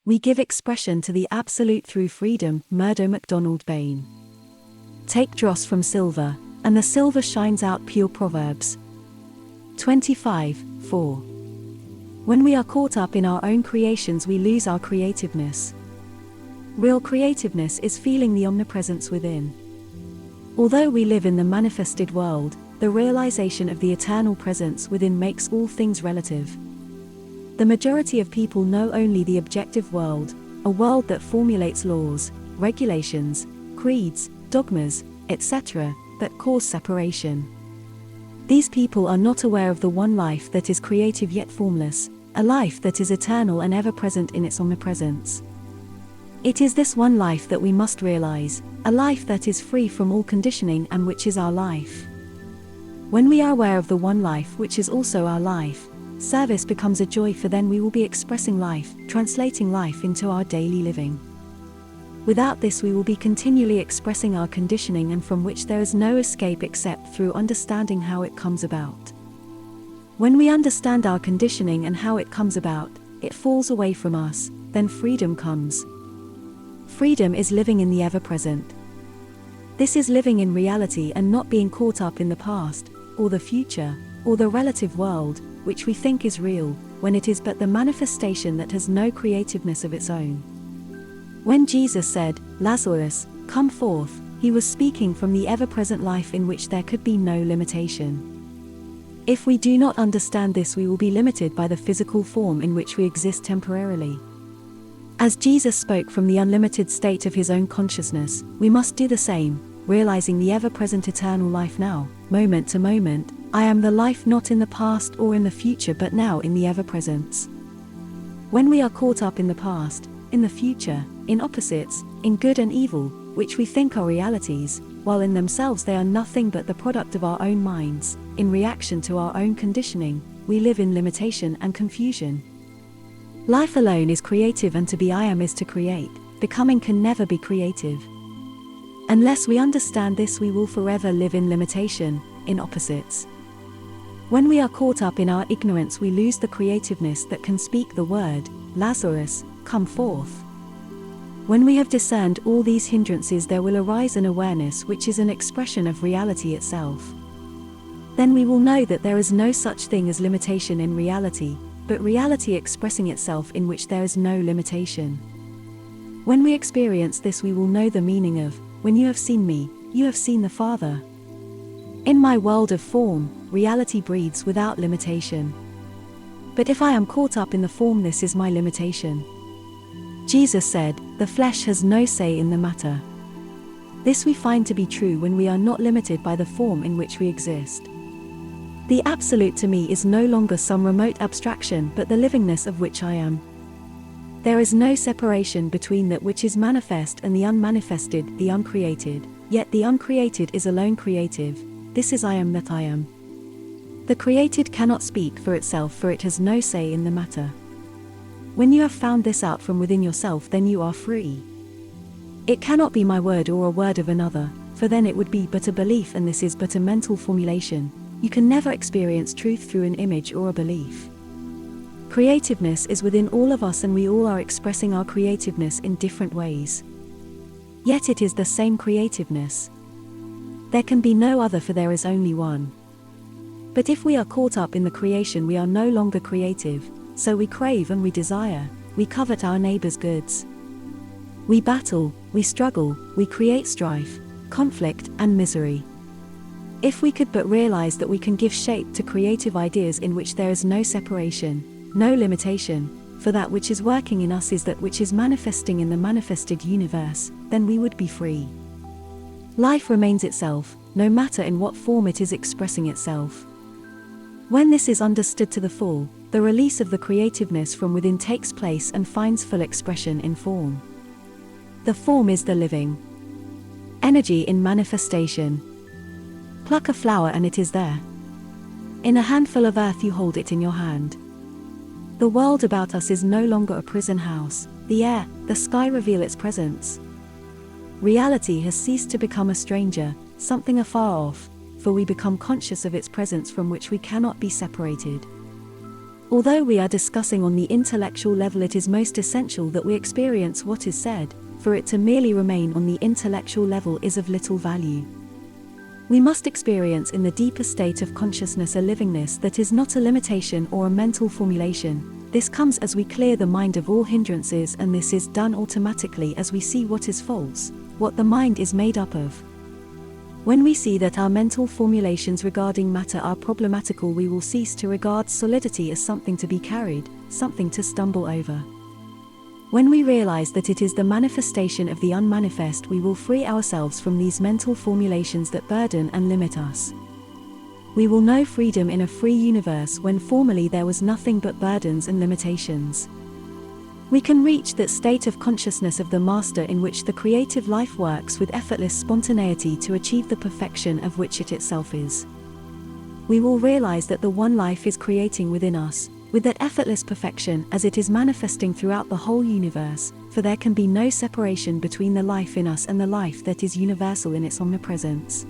We give expression to the absolute through freedom. Murdo MacDonald Bain. Take dross from silver, and the silver shines out pure. Proverbs 25:4. When we are caught up in our own creations, we lose our creativeness. Real creativeness is feeling the omnipresence within. Although we live in the manifested world, the realization of the eternal presence within makes all things relative. The majority of people know only the objective world, a world that formulates laws, regulations, creeds, dogmas, etc., that cause separation. These people are not aware of the one life that is creative yet formless, a life that is eternal and ever-present in its omnipresence. It is this one life that we must realize, a life that is free from all conditioning and which is our life. When we are aware of the one life which is also our life, service becomes a joy, for then we will be expressing life, translating life into our daily living. Without this we will be continually expressing our conditioning, and from which there is no escape except through understanding how it comes about. When we understand our conditioning and how it comes about, it falls away from us, then freedom comes. Freedom is living in the ever-present. This is living in reality and not being caught up in the past, or the future, or the relative world, which we think is real, when it is but the manifestation that has no creativeness of its own. When Jesus said, "Lazarus, come forth," he was speaking from the ever-present life in which there could be no limitation. If we do not understand this, we will be limited by the physical form in which we exist temporarily. As Jesus spoke from the unlimited state of his own consciousness, we must do the same, realizing the ever-present eternal life now, moment to moment. I am the life not in the past or in the future but now in the ever-presence. When we are caught up in the past, in the future, in opposites, in good and evil, which we think are realities, while in themselves they are nothing but the product of our own minds, in reaction to our own conditioning, we live in limitation and confusion. Life alone is creative, and to be I am is to create. Becoming can never be creative. Unless we understand this, we will forever live in limitation, in opposites. When we are caught up in our ignorance, we lose the creativeness that can speak the word, "Lazarus, come forth." When we have discerned all these hindrances, there will arise an awareness which is an expression of reality itself. Then we will know that there is no such thing as limitation in reality, but reality expressing itself in which there is no limitation. When we experience this, we will know the meaning of, "When you have seen me, you have seen the Father." In my world of form, reality breathes without limitation. But if I am caught up in the form, this is my limitation. Jesus said, "The flesh has no say in the matter." This we find to be true when we are not limited by the form in which we exist. The Absolute to me is no longer some remote abstraction but the livingness of which I am. There is no separation between that which is manifest and the unmanifested, the uncreated, yet the uncreated is alone creative. This is I am that I am. The created cannot speak for itself, for it has no say in the matter. When you have found this out from within yourself, then you are free. It cannot be my word or a word of another, for then it would be but a belief, and this is but a mental formulation. You can never experience truth through an image or a belief. Creativeness is within all of us, and we all are expressing our creativeness in different ways. Yet it is the same creativeness. There can be no other, for there is only one. But if we are caught up in the creation, we are no longer creative, so we crave and we desire, we covet our neighbor's goods. We battle, we struggle, we create strife, conflict, and misery. If we could but realize that we can give shape to creative ideas in which there is no separation, no limitation, for that which is working in us is that which is manifesting in the manifested universe, then we would be free. Life remains itself, no matter in what form it is expressing itself. When this is understood to the full, the release of the creativeness from within takes place and finds full expression in form. The form is the living energy in manifestation. Pluck a flower and it is there. In a handful of earth you hold it in your hand. The world about us is no longer a prison house. The air, the sky reveal its presence. Reality has ceased to become a stranger, something afar off, for we become conscious of its presence from which we cannot be separated. Although we are discussing on the intellectual level, it is most essential that we experience what is said, for it to merely remain on the intellectual level is of little value. We must experience in the deeper state of consciousness a livingness that is not a limitation or a mental formulation. This comes as we clear the mind of all hindrances, and this is done automatically as we see what is false, what the mind is made up of. When we see that our mental formulations regarding matter are problematical, we will cease to regard solidity as something to be carried, something to stumble over. When we realize that it is the manifestation of the unmanifest, we will free ourselves from these mental formulations that burden and limit us. We will know freedom in a free universe when formerly there was nothing but burdens and limitations. We can reach that state of consciousness of the Master in which the creative life works with effortless spontaneity to achieve the perfection of which it itself is. We will realize that the one life is creating within us, with that effortless perfection as it is manifesting throughout the whole universe, for there can be no separation between the life in us and the life that is universal in its omnipresence.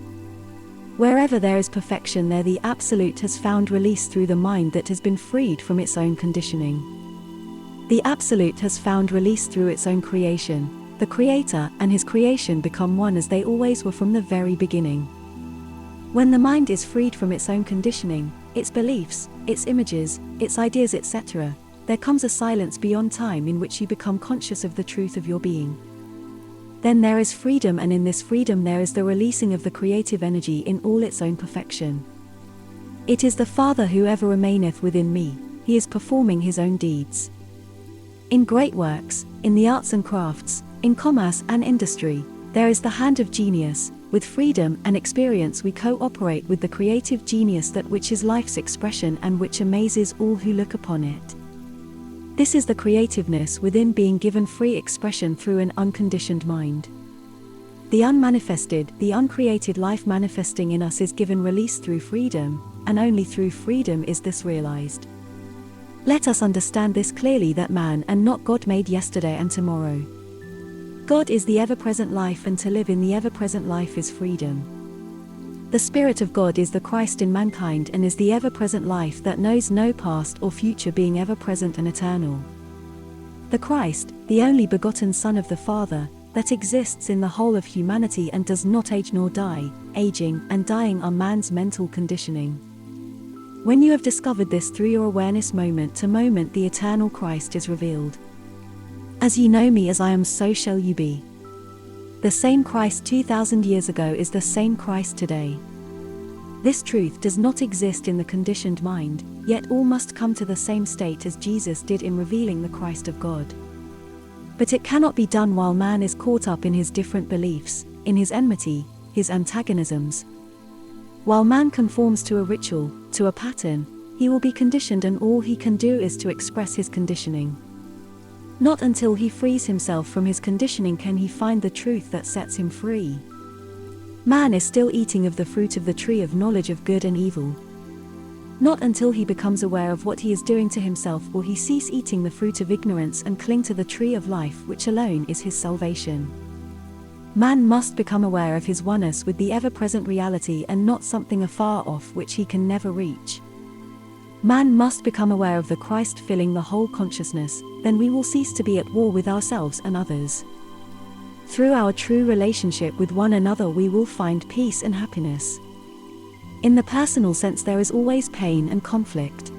Wherever there is perfection, there the Absolute has found release through the mind that has been freed from its own conditioning. The Absolute has found release through its own creation. The Creator and his creation become one as they always were from the very beginning. When the mind is freed from its own conditioning, its beliefs, its images, its ideas, etc., there comes a silence beyond time in which you become conscious of the truth of your being. Then there is freedom, and in this freedom there is the releasing of the creative energy in all its own perfection. It is the Father who ever remaineth within me, he is performing his own deeds. In great works, in the arts and crafts, in commerce and industry, there is the hand of genius. With freedom and experience we cooperate with the creative genius, that which is life's expression and which amazes all who look upon it. This is the creativeness within being given free expression through an unconditioned mind. The unmanifested, the uncreated life manifesting in us is given release through freedom, and only through freedom is this realized. Let us understand this clearly, that man and not God made yesterday and tomorrow. God is the ever-present life, and to live in the ever-present life is freedom. The Spirit of God is the Christ in mankind and is the ever-present life that knows no past or future, being ever-present and eternal. The Christ, the only begotten Son of the Father, that exists in the whole of humanity and does not age nor die. Aging and dying are man's mental conditioning. When you have discovered this through your awareness, moment to moment the eternal Christ is revealed. As ye know me as I am, so shall you be. The same Christ 2000 years ago is the same Christ today. This truth does not exist in the conditioned mind, yet all must come to the same state as Jesus did in revealing the Christ of God. But it cannot be done while man is caught up in his different beliefs, in his enmity, his antagonisms. While man conforms to a ritual, to a pattern, he will be conditioned, and all he can do is to express his conditioning. Not until he frees himself from his conditioning can he find the truth that sets him free. Man is still eating of the fruit of the tree of knowledge of good and evil. Not until he becomes aware of what he is doing to himself will he cease eating the fruit of ignorance and cling to the tree of life, which alone is his salvation. Man must become aware of his oneness with the ever-present reality and not something afar off which he can never reach. Man must become aware of the Christ filling the whole consciousness, then we will cease to be at war with ourselves and others. Through our true relationship with one another we will find peace and happiness. In the personal sense there is always pain and conflict.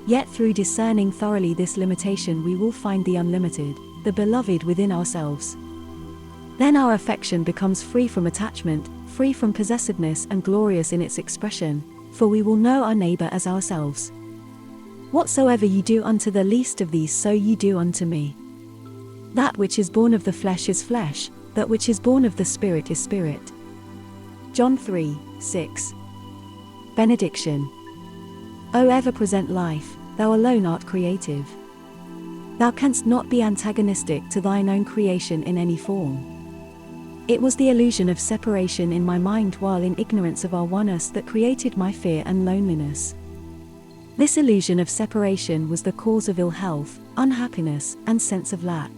Yet through discerning thoroughly this limitation we will find the unlimited, the beloved within ourselves. Then our affection becomes free from attachment, free from possessiveness, and glorious in its expression, for we will know our neighbor as ourselves. Whatsoever you do unto the least of these, so ye do unto me. That which is born of the flesh is flesh, that which is born of the Spirit is spirit. John 3:6. Benediction. O ever-present life, thou alone art creative. Thou canst not be antagonistic to thine own creation in any form. It was the illusion of separation in my mind while in ignorance of our oneness that created my fear and loneliness. This illusion of separation was the cause of ill health, unhappiness, and sense of lack.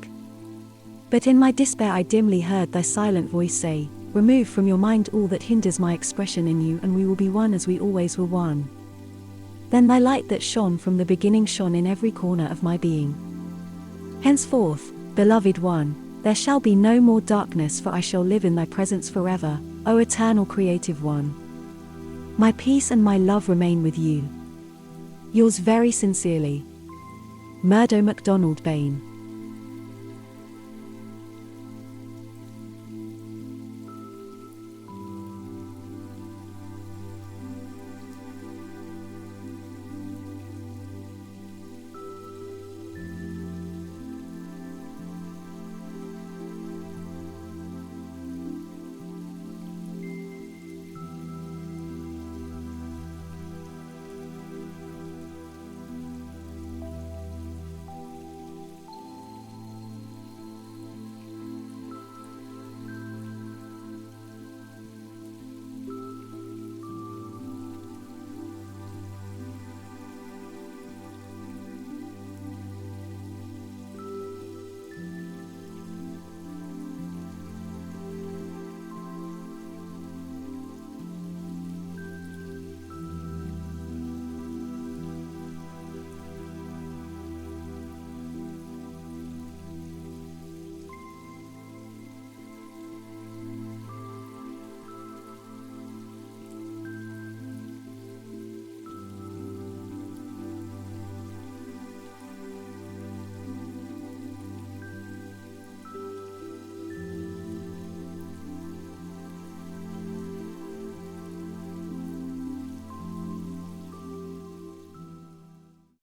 But in my despair I dimly heard thy silent voice say, remove from your mind all that hinders my expression in you, and we will be one as we always were one. Then thy light that shone from the beginning shone in every corner of my being. Henceforth, beloved one, there shall be no more darkness, for I shall live in thy presence forever, O eternal creative one. My peace and my love remain with you. Yours very sincerely, Murdo MacDonald Bain.